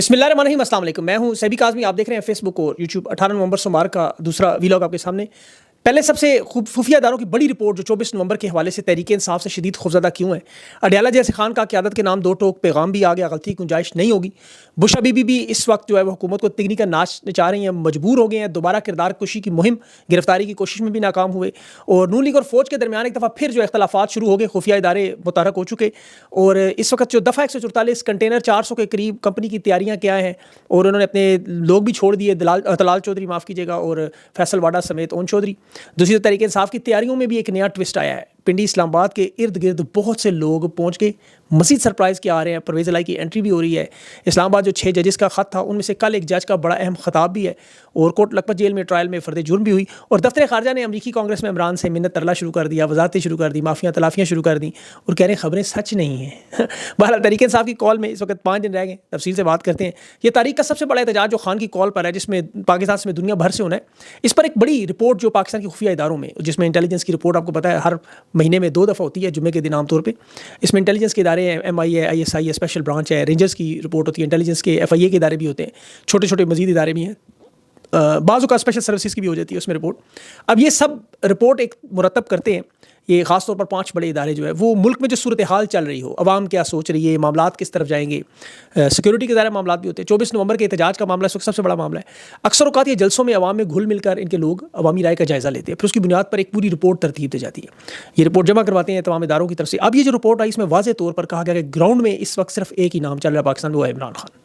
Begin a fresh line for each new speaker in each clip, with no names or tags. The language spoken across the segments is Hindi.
बिस्मिल्लाहिर्रहमानिर्रहीम, अस्सलाम वालेकुम। मैं हूं सैबी काज़मी। आप देख रहे हैं फेसबुक और यूट्यूब। 18 नवंबर सोमवार का दूसरा वीलॉग आपके सामने। पहले सबसे खुफिया इदारों की बड़ी रिपोर्ट जो 24 नवंबर के हवाले से तहरीक इंसाफ से शदीद खौफजदा क्यों है। अडयाला जैसे खान का क़यादत के नाम दो टोक पैगाम भी आ गया, गलती की गुंजाइश नहीं होगी। बुश बीबी भी इस वक्त जो है वो हुकूमत को तिगनी का नाच नचा रही हैं, मजबूर हो गए हैं। दोबारा किरदार कुशी की मुहिम, गिरफ्तारी की कोशिश में भी नाकाम हुए। और नून लीग और फौज के दरमियान एक दफ़ा फिर जो इख्तलाफात शुरू हो गए, खुफिया इदारे मुतहरक हो चुके। और इस वक्त जो दफ़ा 144 कंटेनर 400 के करीब कंपनी की तैयारियाँ क्या हैं, और उन्होंने अपने लोग भी छोड़ दिए, तलाल चौधरी माफ़ कीजिएगा और फैसल वाडा समेत ओन चौधरी। दूसरी तरीके इंसाफ की तैयारियों में भी एक नया ट्विस्ट आया है। पिंडी इस्लामाबाद के इर्द गिर्द बहुत से लोग पहुंच के मज़ीद सरप्राइज़ के आ रहे हैं। परवेज़ इलाही की एंट्री भी हो रही है। इस्लामाबाद जो 6 जजेस का ख़त था उनमें से कल एक जज का बड़ा अहम खिताब भी है। और कोट लखपत जेल में ट्रायल में फ़र्द जुर्म भी हुई। और दफ्तर ख़ारजा ने अमरीकी कांग्रेस में इमरान से मिन्नत तरला शुरू कर दिया, वजारतें शुरू कर दी, माफ़ियाँ तलाफ़ियाँ शुरू कर दी और कह रहे हैं खबरें सच नहीं हैं। बहरहाल तहरीक इंसाफ की कॉल में इस वक्त 5 दिन रह गए। तफसील से बात करते हैं। ये तारीख का सबसे बड़ा एहतजाज जो खान की कॉल पर है, जिसमें पाकिस्तान में दुनिया भर से होना है। इस पर एक बड़ी रिपोर्ट जो पाकिस्तान के खुफिया इदारों में, जिसमें इंटेलिजेंस की रिपोर्ट आपको पता है हर महीने में 2 दफ़ा होती है, जुम्मे के दिन आमतौर पर। इसमें इंटेलिजेंस के इदारे हैं, MI है, ISI है, स्पेशल ब्रांच है, रेंजर्स की रिपोर्ट होती है, इंटेलिजेंस के FIA के इदारे भी होते हैं, छोटे छोटे मजीद इदारे भी हैं, बाज़ों का स्पेशल सर्विसेज की भी हो जाती है उसमें रिपोर्ट। अब ये सब रिपोर्ट एक मुरतब करते हैं ये ख़ास तौर पर 5 बड़े इदारे जो है वो मुल्क में जो सूरत हाल चल रही हो, अवाम क्या सोच रही है, मामलात किस तरफ जाएंगे, सिक्योरिटी के ज़ाहिर मामलात भी होते हैं। 24 नवंबर के एहतजाज का मामला इस वक्त सबसे बड़ा मामला है। अक्सर औक़ात ये जलसों में अवाम में घुल मिलकर इनके लोग अवामी राय का जायज़ा लेते हैं, फिर उसकी बुनियाद पर एक पूरी रिपोर्ट तरतीब दी जाती है। ये रिपोर्ट जमा करवाते हैं तमाम इदारों की तरफ से। अब ये जो रिपोर्ट आई इसमें वाज़ेह तौर पर कहा गया कि ग्राउंड में इस वक्त सिर्फ एक ही नाम चल रहा है पाकिस्तान, वो है इमरान खान।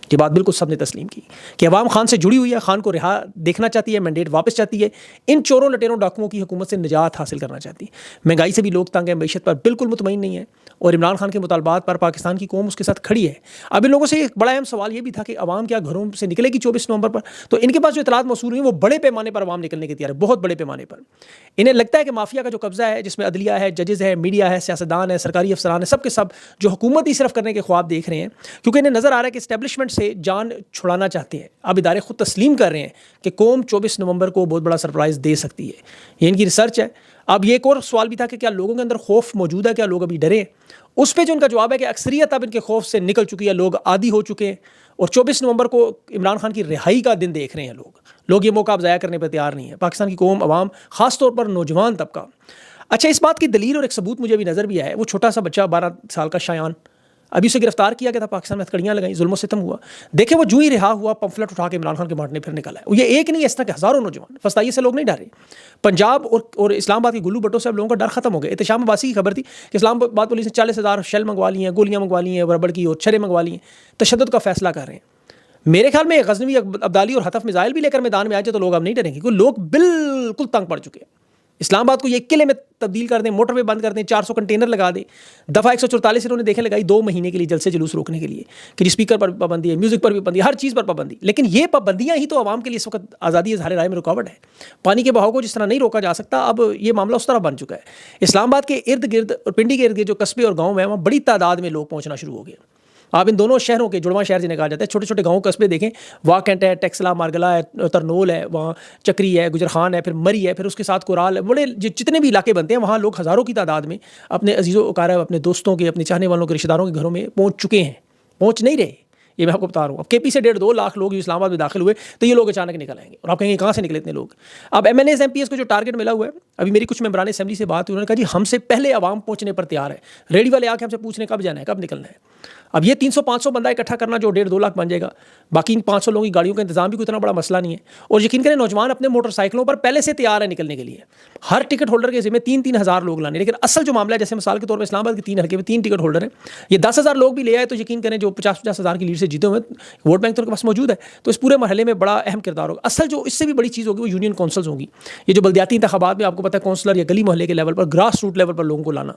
ये बात बिल्कुल सबने तस्लीम की कि अवाम खान से जुड़ी हुई है, खान को रिहा देखना चाहती है, मैंडेट वापस चाहती है, इन चोरों लटेरों डाकुओं की हुकूमत से निजात हासिल करना चाहती है। महंगाई से भी लोग तंग हैं, मईशत पर बिल्कुल मुतमईन नहीं है और इमरान खान के मुतालबात पर पाकिस्तान की कौम उसके साथ खड़ी है। अब इन लोगों से एक बड़ा अहम सवाल ये भी था कि अवाम क्या घरों से निकलेगी 24 नवंबर पर। तो इनके पास जो इतलात मौसूल हुई वो बड़े पैमाने पर अवाम निकलने के तैयार है, बहुत बड़े पैमाने पर। इन्हें लगता है कि माफिया का जो कब्जा है, जिसमें अदलिया है, जजेस है, मीडिया है, सियासतदान है, सरकारी अफसरान है, सब के सब जो हुकूमत ही सिर्फ करने के ख्वाब देख रहे हैं, क्योंकि इन्हें नज़र आ रहा है कि इस्टेब्लिशमेंट से जान छुड़ाना चाहते हैं। अब इदारे खुद तस्लीम कर रहे हैं कि कौम 24 नवंबर को बहुत बड़ा सरप्राइज़ दे सकती है। ये इनकी रिसर्च है। अब ये एक और सवाल भी था कि क्या लोगों के अंदर खौफ मौजूद है, क्या लोग अभी डरे। उस पर जो उनका जवाब है कि अक्सरियत अब इनके खौफ से निकल चुकी है, लोग आदी हो चुके हैं और 24 नवंबर को इमरान खान की रिहाई का दिन देख रहे हैं लोग ये मौका अब ज़ाया करने पर तैयार नहीं है। पाकिस्तान की कौम, अवाम, ख़ास तौर पर नौजवान तबका। अच्छा, इस बात की दलील और एक सबूत मुझे भी नज़र भी आया है। वो छोटा सा बच्चा 12 साल का शायान, अभी उसे गिरफ्तार किया गया था, पाकिस्तान में हथकड़ियाँ लगाई, जुल्म सितम हुआ। देखे वो जूं ही रिहा हुआ, पंफलेट उठा के इमरान खान के बांटने फिर निकला है। ये एक नहीं, इस तरह के हज़ारों नौजवान फस्ताई से लोग नहीं डरे। पंजाब और इस्लामाबाद के गुल्लू भट्टों से अब लोगों का डर खत्म हो गया। एहतशाम अब्बासी की खबर थी कि इस्लामाबाद पुलिस ने 40,000 शेल मंगवा ली हैं, गोलियाँ मंगवा ली हैं, रबड़ की और छर्रे मंगवा ली हैं। तशद्दुद का फैसला कर रहे हैं। मेरे ख्याल में गजनवी, अब्दाली और हतफ मिसाइल भी लेकर मैदान में आए तो लोग अब नहीं डरेंगे, क्योंकि लोग बिल्कुल तंग पड़ चुके हैं। इस्लामाबाद को ये किले में तब्दील कर दें, मोटरवे बंद कर दें, 400 कंटेनर लगा दें। दफ़ा 144 इन्होंने देखें लगाई 2 महीने के लिए जलसे जुलूस रोकने के लिए कि स्पीकर पर पाबंदी है, म्यूज़िक पर भी पाबंदी, हर चीज़ पर पाबंदी। लेकिन ये पाबंदियाँ ही तो आवाम के लिए इस वक्त आज़ादी इज़हार राय में रुकावट है। पानी के बहाव को जिस तरह नहीं रोका जा सकता, अब ये मामला उस तरह बन चुका है। इस्लामाबाद के इर्द गिर्द और पिंडी के इर्द गिर्द जो कस्बे और गाँव हैं, वहाँ बड़ी तादाद में लोग पहुँचना शुरू हो गए। आप इन दोनों शहरों के जुड़वा शहर जिन्हें कहा जाता है, छोटे छोटे गाँव कस्बे देखें, वाकंट है, टेक्सला, मारगला है, तरनोल है, वहाँ चक्री है, गुजरखान है, फिर मरी है, फिर उसके साथ कोराल है। बड़े जितने भी इलाके बनते हैं वहाँ लोग हज़ारों की तादाद में अपने अजीज़ों अकारब, अपने दोस्तों के, अपने चाहने वालों के, रिश्तेदारों के घरों में पहुँच चुके हैं, पहुँच नहीं रहे। ये मैं आपको बता रहा हूँ। अब KP से 1.5-2 लाख लोग इस्लामाबाद में दाखिल हुए तो ये लोग अचानक निकल आएंगे और आप कहेंगे कहाँ से निकले इतने लोग। अब MNAs MPs को जो टारगेट मिला हुआ है, अभी मेरी कुछ मेंबरान असेंबली से बात हुई, उन्होंने कहा जी हमसे पहले आवाम पहुँचने पर तैयार है। रेडी वाले आके हमसे पूछने कब जाना है, कब निकलना है। अब ये 300-500 बंदा इकट्ठा करना जो 1.5-2 लाख बन जाएगा, बाकी इन 500 लोगों की गाड़ियों का इंतजाम भी कोई इतना बड़ा मसला नहीं है। और यकीन करें नौजवान अपने मोटरसाइकिलों पर पहले से तैयार है निकलने के लिए। हर टिकट होल्डर के जिम्मे 3-3 हज़ार लोग लाने। लेकिन असल जो मामला है, जैसे मिसाल के तौर पर इस्लामाबाद के 3 हल्के में 3 टिकट होल्डर हैं, ये 10,000 लोग भी ले आए तो यकीन करें जो 50-50 हज़ार की लीड से जीते हुए वोट बैंक तो उनके पास मौजूद है, तो इस पूरे मरहले में बड़ा अहम किरदार होगा। असल जो इससे भी बड़ी चीज़ होगी वो यूनियन काउंसिल्स होंगी। ये जो बल्दियाती इंतखाबात में आपको पता है काउंसलर या गली मोहल्ले के लेवल पर, ग्रास रूट लेवल पर लोगों को लाना,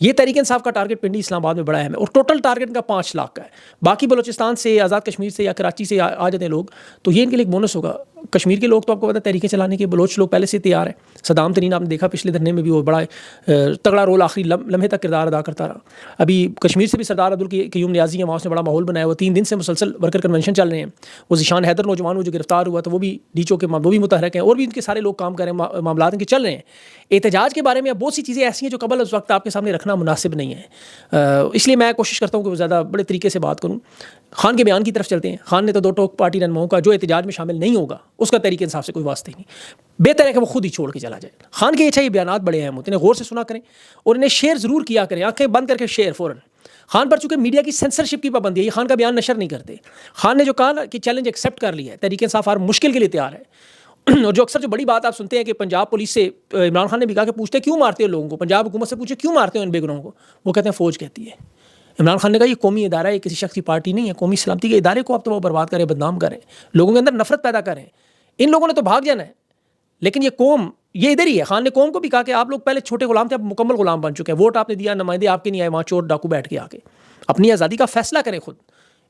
ये तहरीक इंसाफ का टारगेट पिंडी इस्लामाबाद में बड़ा अहम है। और टोटल टारगेट इनका 5 लाख का है। बाकी बलोचिस्तान से, आज़ाद कश्मीर से या कराची से आ जाते हैं लोग, तो ये इनके लिए एक बोनस होगा। कश्मीर के लोग तो आपको पता है तहरीकें चलाने के, बलोच लोग पहले से तैयार हैं। सदाम तरीन आपने देखा पिछले धरने में भी वो बड़ा तगड़ा रोल आखिरी लम्हे तक किरदार अदा करता रहा। अभी कश्मीर से भी सरदार अब्दुल क़य्यूम नियाज़ी हैं, वहाँ से बड़ा माहौल बनाया हुआ। 3 दिन से मुसलसल वर्कर कन्वेंशन चल रहे हैं। वो ज़िशान हैदर नौजवान वो जो गिरफ्तार हुआ तो वो भी डीचो के वो भी मुतहरक हैं, और भी उनके सारे लोग काम कर रहे हैं, मामला इनके चल रहे हैं। एहतजाज के बारे में अब बहुत सी चीज़ें ऐसी हैं जो कबल उस वक्त आपके सामने रखना मुनासिब नहीं है, इसलिए मैं कोशिश करता हूँ कि ज़्यादा बड़े तरीके से बात करूँ। खान के बयान की तरफ चलते हैं। खान ने तो दो टोक पार्टी रहनुमाओं का जो एहतजाज में शामिल नहीं होगा उसका तहरीक इंसाफ से कोई वास्ता ही नहीं, बेहतर है कि वो खुद ही छोड़ के चला जाए। खान के अच्छा ये बयान बड़े अहम होते हैं, गौर से सुना करें और इन्हें शेयर ज़रूर किया करें, आंखें बंद करके शेयर फ़ौरन। खान पर चूंकि मीडिया की सेंसरशिप की पाबंदी है, ये खान का बयान नशर नहीं करते। खान ने जो कहा ना कि चैलेंज एक्सेप्ट कर लिया है, तहरीक इंसाफ हर मुश्किल के लिए तैयार है। और जो अक्सर जो बड़ी बात आप सुनते हैं कि पंजाब पुलिस से इमरान खान ने भी कहा कि पूछते क्यों मारते हो लोगों को, पंजाब हुकूमत से पूछे क्यों मारते हो इन बेगुनाहों को, वो कहते हैं फ़ौज कहती है। इमरान खान ने कहा ये कौमी इदारा है, किसी शख्स की पार्टी नहीं है, कौमी सलामती के इदारे को आप तो वो बर्बाद करें, बदनाम करें, लोगों के अंदर नफरत पैदा करें। इन लोगों ने तो भाग जाना है, लेकिन ये कौम ये इधर ही है। खान ने कौम को भी कहा कि आप लोग पहले छोटे गुलाम थे, अब मुकम्मल गुलाम बन चुके हैं। वोट आपने दिया, नुमाइंदे आपके नहीं आए, वहाँ चोर डाकू बैठ के आके अपनी आज़ादी का फैसला करें खुद।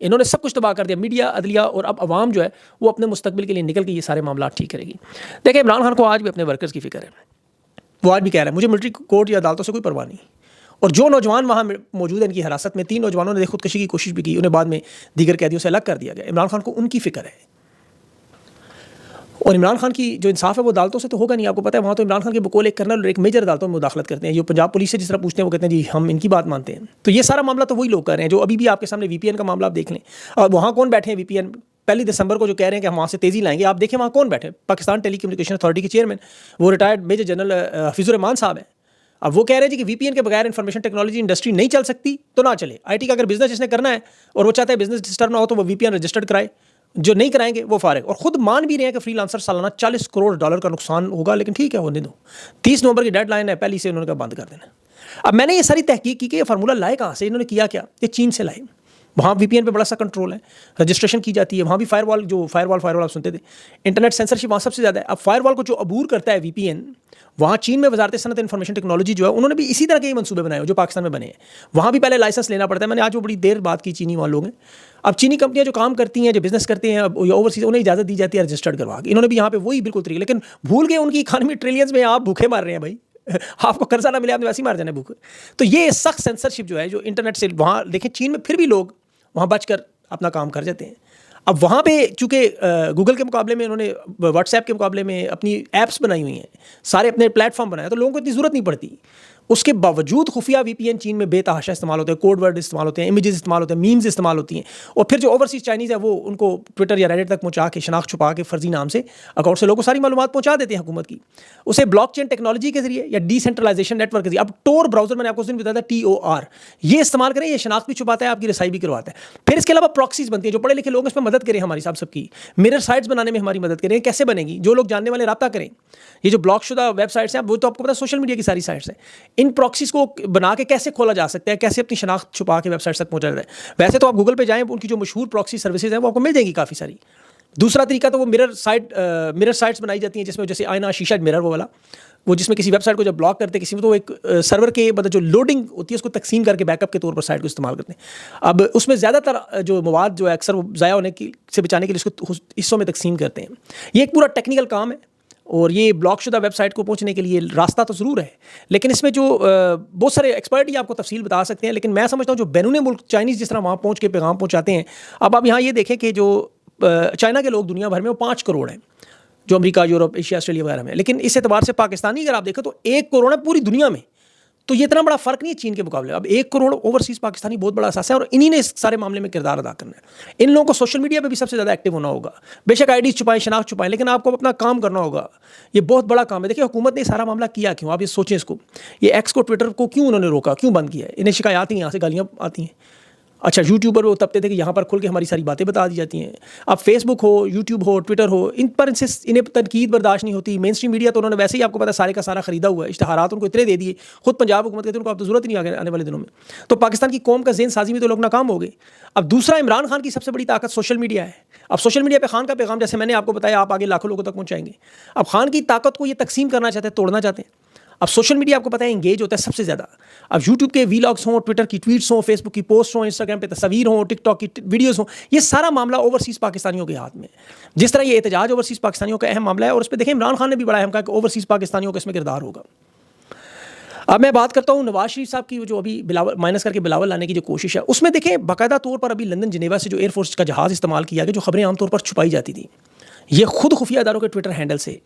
इन्होंने सब कुछ तबाह कर दिया, मीडिया, अदलिया, और अब अवाम जो है वो अपने मुस्तकबिल के लिए निकल के ये सारे मामला ठीक करेगी। देखिए इमरान खान को आज भी अपने वर्कर्स की फिक्र है। वो आज भी कह रहा है मुझे मिलिट्री कोर्ट या अदालतों से कोई परवाह नहीं। और जो नौजवान वहाँ मौजूद हैं इनकी हिरासत में, 3 नौजवानों ने खुदकशी की कोशिश भी की, उन्हें बाद में दीगर कैदियों से अलग कर दिया गया। इमरान खान को उनकी फिक्र है। और इमरान खान की जो इंसाफ है वो अदालतों से तो होगा नहीं। आपको पता है वहाँ तो इमरान खान के बकौल एक कर्नल और एक मेजर अदालतों में मुदाखलत करते हैं। जो पंजाब पुलिस से जिस तरह पूछते हैं वो कहते हैं जी हम इनकी बात मानते हैं। तो ये सारा मामला तो वही लोग कर रहे हैं जो अभी भी आपके सामने VPN का मामला आप देख लें। और वहाँ कौन बैठे हैं VPN 1 दिसंबर को जो कह रहे हैं कि हम वहाँ से तेज़ी लाएंगे, आप देखें वहाँ कौन बैठे, पाकिस्तान टेलीकम्युनिकेशन अथॉरिटी के चेयरमैन, वो retired major general Hafeezur Rahman साहब हैं। अब वो कह रहे हैं जी कि VPN के बगैर इन्फॉर्मेशन टेक्नोलॉजी इंडस्ट्री नहीं चल सकती तो ना चले। IT का अगर बिजनेस जिसने करना है और वो चाहता है बिजनेस डिस्टर्ब ना हो तो वो VPN रजिस्टर्ड कराए, जो नहीं कराएंगे वो फारिग। और खुद मान भी रहे हैं कि फ्रीलांसर सालाना $40 करोड़ का नुकसान होगा, लेकिन ठीक है होने दो। 30 नवंबर की डेडलाइन है, पहले से उन्होंने कहा बंद कर देना। अब मैंने ये सारी तहकीक की कि ये फार्मूला लाए कहाँ से, इन्होंने किया क्या, ये चीन से लाए। वहाँ VPN पे बड़ा सा कंट्रोल है, रजिस्ट्रेशन की जाती है। वहाँ भी फायरवॉल आप सुनते थे, इंटरनेट सेंसरशिप वहाँ सबसे ज़्यादा है। अब फायरवॉल को जो अबूर करता है VPN, वहाँ चीन में वजारत सनत इंफॉर्मेशन टेक्नोलॉजी जो है उन्होंने भी इसी तरह के ही मंसूबे बनाए जो पाकिस्तान में बने हैं। वहाँ भी पहले लाइसेंस लेना पड़ता है। मैंने आज वो बड़ी देर बात की चीनी वालों ने। अब चीनी कंपनियां जो काम करती हैं, जो बिजनेस करते हैं ओवरसीज, उन्हें इजाज़त दी जाती है रजिस्टर्ड करवा के। इन्होंने भी यहाँ पे वही बिल्कुल तरीके, लेकिन भूल गए उनकी इकानमी ट्रिलियंस में आप भूखे मार रहे हैं भाई। आपको कर्जा ना मिले आपने वैसे ही मार जाना है भूखे। तो ये सख्त सेंसरशिप जो है जो इंटरनेट से, वहाँ देखें चीन में फिर भी लोग वहाँ बचकर अपना काम कर जाते हैं। अब वहाँ पे चूँकि गूगल के मुकाबले में उन्होंने व्हाट्सएप के मुकाबले में अपनी ऐप्स बनाई हुई हैं, सारे अपने प्लेटफॉर्म बनाए, तो लोगों को इतनी ज़रूरत नहीं पड़ती। उसके बावजूद खुफिया VPN चीन में बेतहाशा इस्तेमाल होते हैं, कोड वर्ड इस्तेमाल होते हैं, इमेजेस इस्तेमाल होते हैं, मीम्स इस्तेमाल होती हैं। और फिर जो ओवरसीज चाइनीज़ है वो उनको ट्विटर या रेडिट तक पहुँचा के शनाख्त छुपा के फर्जी नाम से अकाउंट से लोगों को सारी मालूमात पहुँचा देते हैं हुकूमत की, उसे ब्लॉकचेन टेक्नोलॉजी के जरिए या डिसेंट्रलाइजेशन नेटवर्क के जरिए। अब टोर ब्राउजर मैंने आपको उस दिन बताया था, TOR, ये इस्तेमाल करें, ये शनाख्त भी छुपाता है, आपकी रसाई भी करवाता है। फिर इसके अलावा प्रॉक्सीज बनती है, जो पढ़े लिखे लोग इसमें मदद करें हमारी सबकी, मिरर साइट्स बनाने में हमारी मदद करें। कैसे बनेगी, जो लोग जानने वाले रब्ता करें। ये जो ब्लॉकशुदा वेबसाइट्स हैं वो तो आपको पता है सोशल मीडिया की सारी साइट्स हैं, इन प्रॉक्सीज को बना के कैसे खोला जा सकता है, कैसे अपनी शनाख्त छुपा के वेबसाइट तक पहुंचा जाता है। वैसे तो आप गूगल पे जाएं, उनकी जो मशहूर प्रॉक्सी सर्विसेज हैं वो आपको मिल जाएंगी काफ़ी सारी। दूसरा तरीका तो वो मिरर साइट्स बनाई जाती हैं जिसमें जैसे आईना शीशा मिरर वो वाला, वो जिसमें किसी वेबसाइट को जब ब्लॉक करते हैं किसी में, तो एक सर्वर के मतलब जो लोडिंग होती है उसको तकसीम करके बैकअप के तौर पर साइट को इस्तेमाल करते हैं। अब उसमें ज़्यादातर जो मवाद जो है अक्सर वो ज़ाया होने की से बचाने के लिए उसको हिस्सों में तकसीम करते हैं। ये एक पूरा टेक्निकल काम है और ये ब्लॉकशुदा वेबसाइट को पहुंचने के लिए रास्ता तो ज़रूर है, लेकिन इसमें जो बहुत सारे एक्सपर्ट ही आपको तफसील बता सकते हैं। लेकिन मैं समझता हूँ जो बैरून मुल्क चाइनीज़ जिस तरह वहाँ पहुँच के पैगाम पहुँचाते हैं। अब आप यहाँ ये देखें कि जो चाइना के लोग दुनिया भर में वो 5 करोड़ हैं, जो अमेरिका, यूरोप, एशिया, ऑस्ट्रेलिया वगैरह में। लेकिन इस एतबार से पाकिस्तानी अगर आप देखें तो 1 करोड़ है पूरी दुनिया में, तो ये इतना बड़ा फ़र्क नहीं है चीन के मुकाबले। अब 1 करोड़ ओवरसीज़ पाकिस्तानी बहुत बड़ा असासा है और इन्हीं ने इस सारे मामले में किरदार अदा करना है। इन लोगों को सोशल मीडिया पे भी सबसे ज़्यादा एक्टिव होना होगा। बेशक आईडी छुपाएं, शनाख्त छुपाएं, लेकिन आपको अपना काम करना होगा। ये बहुत बड़ा काम है। देखिए हुकूमत ने सारा मामला किया क्यों, आप ये सोचें इसको। ये एक्स को, ट्विटर को क्यों उन्होंने रोका, क्यों बंद किया है? इन्हें शिकायत ही यहाँ से गालियाँ आती हैं। अच्छा यूट्यूबर वो तबते थे कि यहाँ पर खुल के हमारी सारी बातें बता दी जाती हैं। अब फेसबुक हो, यूट्यूब हो, ट्विटर हो, इन पर इन्हें तनकीद बर्दाश्त नहीं होती। मेन स्ट्रीम मीडिया तो उन्होंने वैसे ही आपको पता सारे का सारा खरीदा हुआ है, इश्तहारात उनको इतने दे दिए, खुद पंजाब हुकूमत कहते हैं उनको आप तो ज़रूरत ही नहीं आने वाले दिनों में। तो पाकिस्तान की कौम का ज़हन साजी में तो लोग नाकाम हो गए। अब दूसरा, इमरान खान की सबसे बड़ी ताकत सोशल मीडिया है। अब सोशल मीडिया पर खान का पैगाम जैसे मैंने आपको बताया आप आगे लाखों लोगों तक पहुँचाएंगे। अब खान की ताकत को ये तकसीम करना चाहते हैं, तोड़ना चाहते हैं। अब सोशल मीडिया आपको पता है इंगेज होता है सबसे ज़्यादा। अब यूट्यूब के वीलॉग्स हों, ट्विटर की ट्वीट्स हों, फेसबुक की पोस्ट हों, इंस्टाग्राम पे तस्वीर हों, टिकटॉक की वीडियोस हों, ये सारा मामला ओवरसीज़ पाकिस्तानियों के हाथ में। जिस तरह ये एहतजाज ओवरसीज़ पाकिस्तानियों का अहम मामला है और उस पर देखें इमरान खान ने भी बड़ा अहम कहा कि ओवरसीज़ पाकिस्तानियों का इसमें किरदार होगा। अब मैं बात करता हूँ नवाज शरीफ साहब की, जो अभी बिलावल माइनस करके बिलावल लाने की जो कोशिश है, उसमें देखें बाकायदा तौर पर अभी लंदन जिनेवा से जो एयरफोर्स का जहाज़ इस्तेमाल किया गया, जो खबरें आमतौर पर छुपाई जाती थी, ये खुद खुफिया अदारों के ट्विटर हैंडल से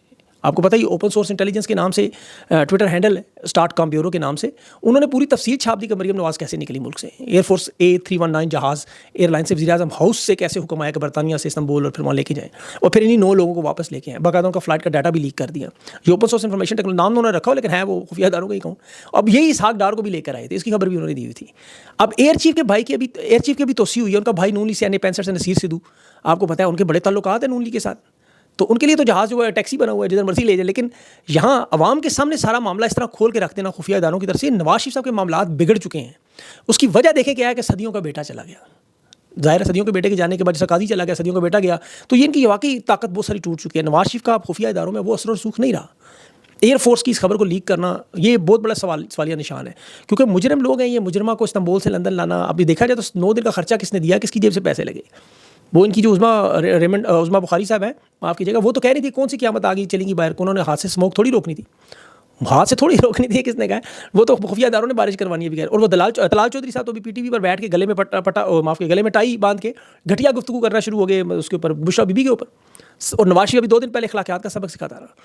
आपको पता ही ओपन सोर्स इंटेलिजेंस के नाम से ट्विटर हैंडल है, स्टार्ट कॉम ब्यूरो के नाम से। उन्होंने पूरी तफसील छाप दी कि मरीम नवाज़ कैसे निकली मुल्क से। एयरफोर्स A319 जहाज़ एयरलाइन से वज़ीर आज़म हाउस से कैसे हुक्म आया कि बरतानिया से इस्तांबुल और फिर वहाँ लेके जाएँ, और फिर इन्हीं 9 लोगों को वापस लेके आए। बाकायदा उनका फ्लाइट का डाटा भी लीक कर दिया। ये ओपन सोर्स इन्फॉर्मेशन टेक्नोलॉजी नाम उन्होंने रखा हो, लेकिन है वो खुफिया इदारों का ही कहूँ। अब यही इसहाक डार को भी लेकर आए थे, इसकी खबर भी उन्होंने दी हुई थी। अब एयर चीफ के भाई की अभी एयर चीफ की भी तोसी हुई है। उनका भाई नून लीग से NA65 से नसीर सिद्धू, आपको पता है उनके बड़े ताल्लुकात हैं नून लीग के साथ। तो उनके लिए तो जहाज़ जो है टैक्सी बना हुआ है, जिधर मर्जी ले जाए। लेकिन यहाँ अवाम के सामने सारा मामला इस तरह खोल के रख देना खुफिया इदारों की तरफ से, नवाज शरीफ साहब के मामला बिगड़ चुके हैं। उसकी वजह देखें क्या है कि सदियों का बेटा चला गया। ज़ाहिर है सदियों के बेटे के जाने के बाद जैसा काजी चला गया, सदियों का बेटा गया, तो ये इनकी वाकई ताकत बहुत सारी टूट चुकी है। नवाज शरीफ का खुफिया इदारों में वो असर और सूख नहीं रहा। एयरफोर्स की इस खबर को लीक करना ये बहुत बड़ा सवालिया निशान है, क्योंकि मुजरिम लोग हैं। ये मुजरमा को इस्तांबुल से लंदन लाना, अभी देखा जाए तो 9 दिन का खर्चा किसने दिया, किसकी जेब से पैसे लगे। वो इनकी जो उज़मा बुखारी साहब है, माफ़ कीजिएगा, वो तो कह रही थी कौन सी क़यामत आ गई चलेंगी बाहर, उन्होंने हाथ से स्मोक थोड़ी रोकनी थी। हाथ से थोड़ी रोकनी थी, किसने कहा? वो तो खुफिया इदारों ने बारिश करवानी है बगैर। और वो तलाल चौधरी साहब तो भी PTV पर बैठ के गले में गले में टाई बांध के घटिया गुफ्तगू करना शुरू हो गए उसके ऊपर, बुशरा बीबी के ऊपर। और नवाज शरीफ अभी 2 दिन पहले अखलाकियात का सबक सिखाता रहा।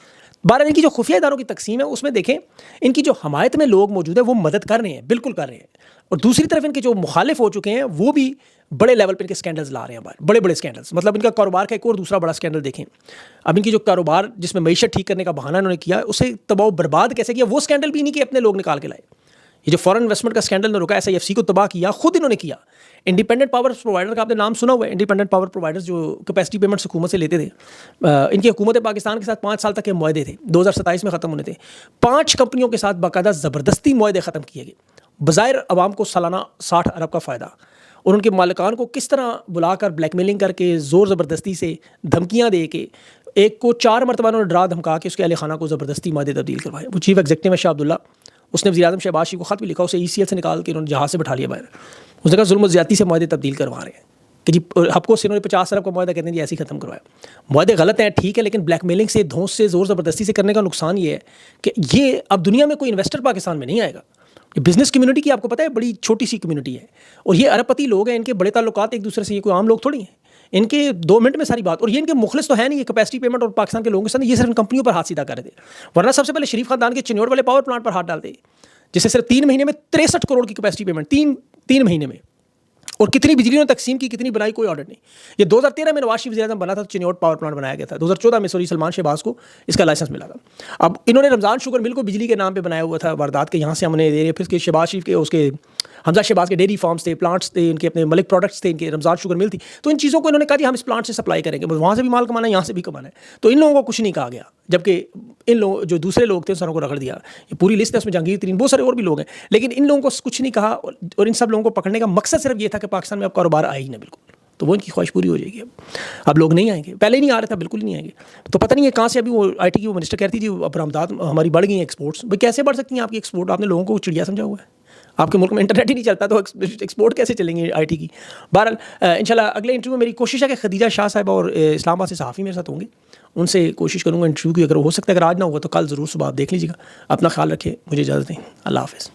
12 इनकी जो खुफिया इदारों की तकसीम है, उसमें देखें इनकी जो हमायत में लोग मौजूद है वो मदद कर रहे हैं, बिल्कुल कर रहे हैं। और दूसरी तरफ इनके जो मुखालिफ हो चुके हैं वो भी बड़े लेवल पर इनके स्कैंडल्स ला रहे हैं बाहर, बड़े बड़े स्कैंडल्स। मतलब इनका कारोबार का एक और दूसरा बड़ा स्कैंडल देखें। अब इनकी जो कारोबार जिसमें मईशत ठीक करने का बहाना इन्होंने किया, उसे तबाह बर्बाद कैसे किया, वो स्कैंडल भी नहीं कि अपने लोग निकाल के लाए। ये जो फॉरेन इन्वेस्टमेंट का स्कैंडल ने रुका, SIFC को तबाह किया, खुद इन्होंने किया। इंडिपेंडेंट पावर प्रोवाइडर का आपने नाम सुना हुआ है। इंडिपेंडेंट पावर प्रोवाइडर्स जो कैपेसिटी पेमेंट्स हुकूमत से लेते थे, इनकी हुकूमत पाकिस्तान के साथ 5 साल तक के मुआहदे थे, 2027 में ख़त्म होने थे। 5 कंपनियों के साथ बाकायदा ज़बरदस्ती मुआहदे ख़त्म किए गए। बज़ाहिर अवाम को सालाना 60 अरब का फ़ायदा, और उनके मालिकान को किस तरह बुलाकर ब्लैकमेलिंग करके, ज़ोर ज़बरदस्ती से धमकियाँ दे के, एक को 4 मरतबा उन्होंने डरा धमका के उसके अहल खाना को ज़बरदस्ती मादे तब्दील करवाए। वो चीफ एग्जीक्यूटिव है शाह अब्दुल्ला, उसने वज़ीर आज़म शहबाज शरीफ को ख़त भी लिखा, उसे ECL से निकाल के उन्होंने जहाज़ से बैठा लिया बाहर। उसने कहा जुल्म ज़्यादती से मादे तब्दील करवा रहे हैं कि जी आपको इन्होंने 50 अरब का मुआहदा कहते हैं जी ऐसे ही ख़त्म करवाया। मुआहदे गलत हैं, ठीक है, लेकिन ब्लैकमेलिंग से, धौंस से, ज़ोर ज़बरदस्ती से करने का नुकसान ये है कि ये अब दुनिया में कोई इन्वेस्टर पाकिस्तान में नहीं आएगा। बिज़नेस कम्युनिटी की आपको पता है बड़ी छोटी सी कम्युनिटी है, और ये अरबपति लोग हैं, इनके बड़े ताल्लुकात एक दूसरे से, ये कोई आम लोग थोड़ी हैं। इनके 2 मिनट में सारी बात, और ये इनके मुखलिस तो है नहीं, ये कैपेसिटी पेमेंट और पाकिस्तान के लोगों के साथ ये सिर्फ कंपनियों पर हाथ सीधा कर रहे थे। वरना सबसे पहले शरीफ खानदान के चिन्योट वाले पावर प्लांट पर हाथ डालते, जिससे सिर्फ 3 महीने में 63 करोड़ की कैपेसिटी पेमेंट, 3 महीने में। और कितनी बिजली उन्होंने तकसीम की, कितनी बनाई, कोई ऑर्डर नहीं। ये 2013 में नवाज शरीफ वज़ीर आज़म बना था, चिन्योट पावर प्लांट बनाया गया था। 2014 में सलमान शहबाज को इसका लाइसेंस मिला था। अब इन्होंने रमज़ान शुगर मिल को बिजली के नाम पे बनाया हुआ था, वारदात के यहाँ से हमने दे रहे, फिर इसके शहबाज शरीफ के, उसके हमजा शहबाज के डेयरी फार्म्स थे, प्लांट्स थे, इनके अपने मलिक प्रोडक्ट्स थे, इनके रमज़ान शुगर मिल थी। तो इन चीज़ों को इन्होंने कहा कि हम इस प्लांट से सप्लाई करेंगे, वहाँ से भी माल कमाना है, यहाँ से भी कमाना है। तो इन लोगों को कुछ नहीं कहा गया, जबकि इन लोग जो दूसरे लोग थे उन सारों को रगड़ दिया। ये पूरी लिस्ट है, उसमें जहांगीर तरीन, बहुत सारे और भी लोग हैं, लेकिन इन लोगों को कुछ नहीं कहा। और इन सब लोगों को पकड़ने का मकसद सिर्फ ये था कि पाकिस्तान में अब कारोबार आए ही ना, बिल्कुल। तो वो इनकी ख्वाहिश पूरी हो जाएगी। अब लोग नहीं आएंगे, पहले ही नहीं आ रहे था, बिल्कुल ही नहीं आएंगे। तो पता नहीं है कहाँ से अभी वो IT की वो मिनिस्टर कहती थी अब बरामदात हमारी बढ़ गई हैं, एक्सपोर्ट्स। भाई कैसे बढ़ सकती हैं आपकी एक्सपोर्ट? आपने लोगों को चिड़िया समझा हुआ है। आपके मुल्क में इंटरनेट ही नहीं चलता तो एक्सपोर्ट कैसे चलेंगे IT की? बहरहाल इंशाल्लाह अगले इंटरव्यू में मेरी कोशिश है कि खदीजा शाह साहिबा और इस्लामाबाद से सहाफ़ी मेरे साथ होंगे, उनसे कोशिश करूँगा इंटरव्यू की। अगर हो सकता है, अगर आज ना होगा तो कल ज़रूर सुबह आप देख लीजिएगा। अपना ख्याल रखिए, मुझे इजाज़त दें, अल्लाह हाफ़िज़।